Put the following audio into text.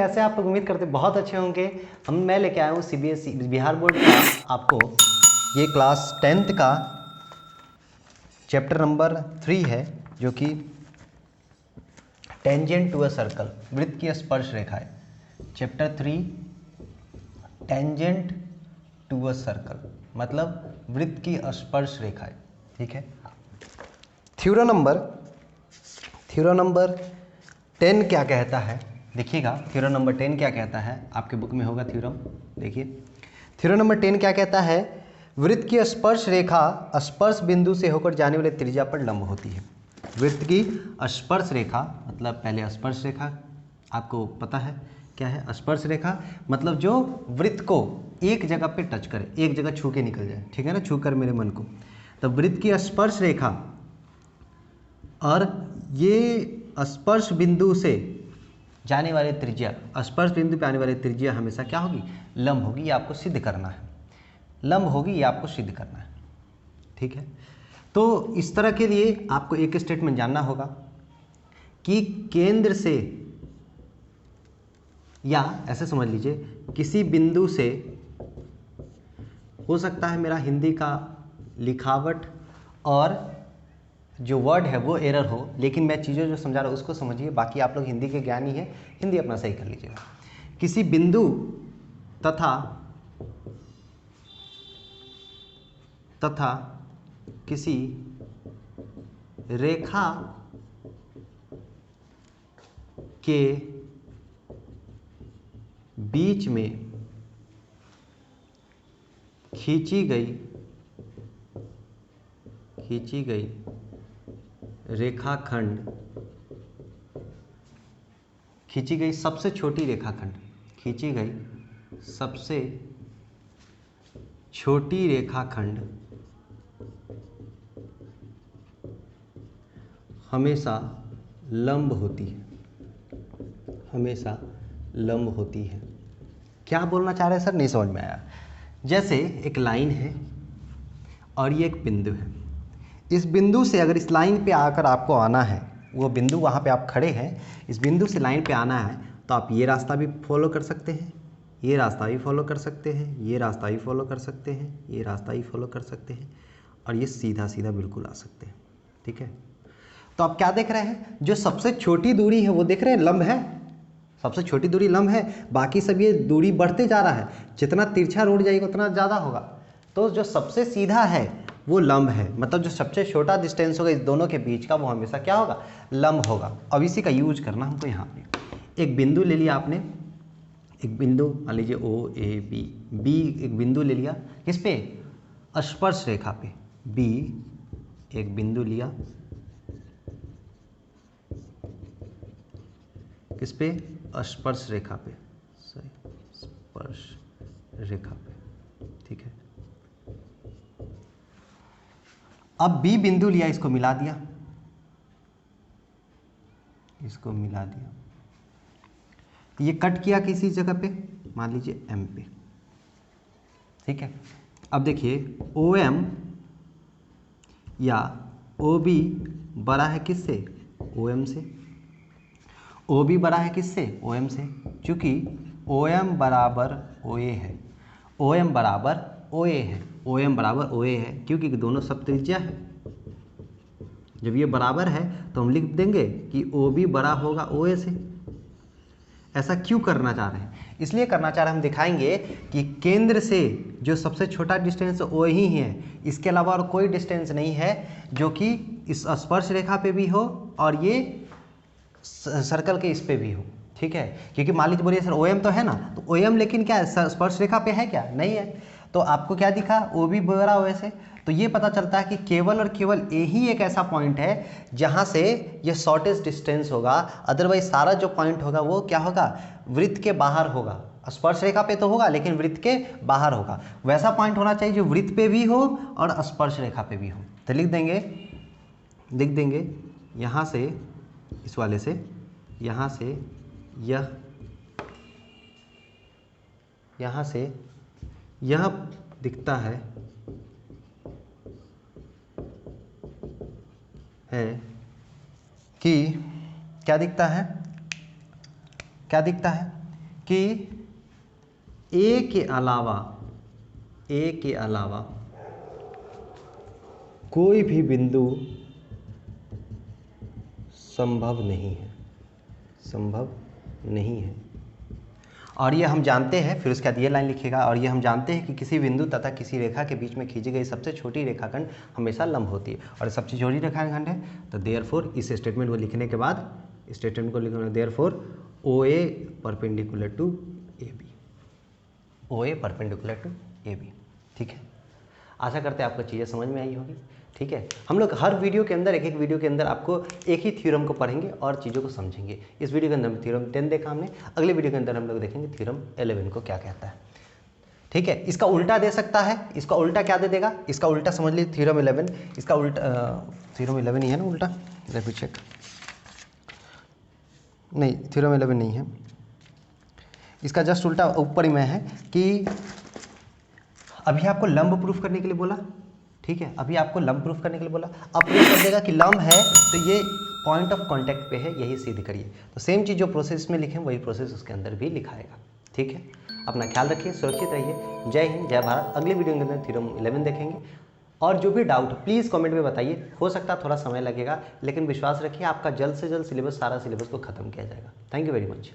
कैसे आप लोग उम्मीद करते बहुत अच्छे होंगे। मैं लेके आया हूँ सीबीएसई बिहार बोर्ड का आपको ये क्लास 10th का चैप्टर नंबर 3 है, जो कि टेंजेंट टू अ सर्कल, वृत्त की स्पर्श रेखाएं। Chapter 3 tangent to a circle मतलब वृत्त की स्पर्श रेखाएं। ठीक है। थ्योरम नंबर 10 क्या कहता है, देखिएगा। थ्योरम नंबर 10 क्या कहता है, आपके बुक में होगा थ्योरम। देखिए थ्योरम नंबर 10 क्या कहता है, वृत्त की स्पर्श रेखा स्पर्श बिंदु से होकर जाने वाले त्रिज्या पर लंब होती है। वृत्त की स्पर्श रेखा मतलब पहले स्पर्श रेखा आपको पता है क्या है। स्पर्श रेखा मतलब जो वृत्त को एक जगह पे टच करे, एक जगह छू के निकल जाए, ठीक है ना, छू कर मेरे मन को। तो वृत्त की स्पर्श रेखा और ये स्पर्श बिंदु से जाने वाले त्रिज्या, स्पर्श बिंदु पे आने वाली त्रिज्या हमेशा क्या होगी, लंब होगी। ये आपको सिद्ध करना है, लंब होगी, ये आपको सिद्ध करना है। ठीक है। तो इस तरह के लिए आपको एक स्टेटमेंट जानना होगा कि केंद्र से, या ऐसे समझ लीजिए किसी बिंदु से, हो सकता है मेरा हिंदी का लिखावट और जो वर्ड है वो एरर हो, लेकिन मैं चीज़ें जो समझा रहा हूँ उसको समझिए। बाकी आप लोग हिंदी के ज्ञानी हैं, हिंदी अपना सही कर लीजिएगा। किसी बिंदु तथा किसी रेखा के बीच में खींची गई रेखाखंड, खींची गई सबसे छोटी रेखाखंड, खींची गई सबसे छोटी रेखाखंड हमेशा लंब होती है, हमेशा लंब होती है। क्या बोलना चाह रहे हैं सर, नहीं समझ में आया। जैसे एक लाइन है और ये एक बिंदु है। इस बिंदु से अगर इस लाइन पे आकर आपको आना है, वो बिंदु वहाँ पे आप खड़े हैं, इस बिंदु से लाइन पे आना है, तो आप ये रास्ता भी फॉलो कर सकते हैं, ये रास्ता भी फॉलो कर सकते हैं, ये रास्ता भी फॉलो कर सकते हैं, ये रास्ता भी फॉलो कर सकते हैं, और ये सीधा सीधा बिल्कुल आ सकते हैं। ठीक है। तो आप क्या देख रहे हैं, जो सबसे छोटी दूरी है वो देख रहे हैं, लंब है। सबसे छोटी दूरी लंब है, बाकी सब ये दूरी बढ़ते जा रहा है, जितना तिरछा रोड जाएगा उतना ज़्यादा होगा। तो जो सबसे सीधा है वो लंब है, मतलब जो सबसे छोटा डिस्टेंस होगा इस दोनों के बीच का, वो हमेशा क्या होगा, लंब होगा। अब इसी का यूज करना हमको यहाँ पे। एक बिंदु ले लिया आपने, एक बिंदु मान लीजिए ओ ए बी, बी एक बिंदु ले लिया, किस पे, स्पर्श रेखा पे। बी एक बिंदु लिया, किस पे, स्पर्श रेखा पे, सही, स्पर्श रेखा पे। ठीक है। अब बी बिंदु लिया, इसको मिला दिया, इसको मिला दिया, ये कट किया किसी जगह पे, मान लीजिए एम पे। ठीक है। अब देखिए ओ एम या ओ बी बड़ा है किससे, ओ एम से। ओ बी बड़ा है किससे, ओ एम से, क्योंकि ओ एम बराबर ओ ए है, ओ एम बराबर ओ ए है, ओ एम बराबर ओ ए है, क्योंकि दोनों सब त्रिज्या है। जब ये बराबर है तो हम लिख देंगे कि ओ बी बड़ा होगा ओ ए से। ऐसा क्यों करना चाह रहे हैं, इसलिए करना चाह रहे हैं, हम दिखाएंगे कि केंद्र से जो सबसे छोटा डिस्टेंस वो ही है, इसके अलावा और कोई डिस्टेंस नहीं है जो कि इस स्पर्श रेखा पे भी हो और ये सर्कल के इस पे भी हो। ठीक है। क्योंकि मान लीजिए बोलिए सर ओ एम तो है ना, तो ओ एम लेकिन क्या है, स्पर्श रेखा पे है क्या, नहीं है। तो आपको क्या दिखा, ओ बी बड़ा ओ से। तो ये पता चलता है कि केवल और केवल यही एक ऐसा पॉइंट है जहाँ से ये शॉर्टेस्ट डिस्टेंस होगा, अदरवाइज सारा जो पॉइंट होगा वो क्या होगा, वृत्त के बाहर होगा। स्पर्श रेखा पे तो होगा लेकिन वृत्त के बाहर होगा। वैसा पॉइंट होना चाहिए जो वृत्त पे भी हो और स्पर्श रेखा पे भी हो। तो लिख देंगे यहाँ से, इस वाले से, यहाँ से यह, यहाँ से यह दिखता है कि क्या दिखता है, क्या दिखता है कि ए के अलावा कोई भी बिंदु संभव नहीं है। और ये हम जानते हैं, फिर उसके बाद ये लाइन लिखिएगा, और ये हम जानते हैं कि किसी बिंदु तथा किसी रेखा के बीच में खींची गई सबसे छोटी रेखाखंड हमेशा लंब होती है, और सबसे छोटी रेखाखंड है। तो देयरफॉर इस स्टेटमेंट को लिखने के बाद therefore O A perpendicular to A B, ठीक है। आशा करते हैं आपको चीज़ें समझ में आई होगी, ठीक है। हम लोग हर वीडियो के अंदर एक वीडियो के अंदर आपको एक ही थ्योरम को पढ़ेंगे और चीज़ों को समझेंगे। इस वीडियो के अंदर थ्योरम 10 देखा हमने, अगले वीडियो के अंदर हम लोग देखेंगे थ्योरम 11 को क्या कहता है, ठीक है। इसका उल्टा दे सकता है, इसका उल्टा क्या दे देगा, इसका उल्टा समझ लीजिए थ्योरम 11, इसका उल्टा थ्योरम 11 ही है ना उल्टा, लेट मी चेक, नहीं थ्योरम 11 नहीं है, इसका जस्ट उल्टा ऊपर ही में है कि अभी आपको लंब प्रूफ करने के लिए बोला, ठीक है, अभी आपको लंब प्रूफ करने के लिए बोला, अब प्रूफ कर देगा कि लंब है तो ये पॉइंट ऑफ कांटेक्ट पे है, यही सिद्ध करिए। तो सेम चीज़ जो प्रोसेस में लिखे वही प्रोसेस उसके अंदर भी लिखाएगा, ठीक है। अपना ख्याल रखिए, सुरक्षित रहिए। जय हिंद, जय भारत। अगले वीडियो के अंदर थ्योरम 11 देखेंगे, और जो भी डाउट प्लीज़ कमेंट में बताइए। हो सकता है थोड़ा समय लगेगा, लेकिन विश्वास रखिए आपका जल्द से जल्द सारा सिलेबस को खत्म किया जाएगा। Thank you very much.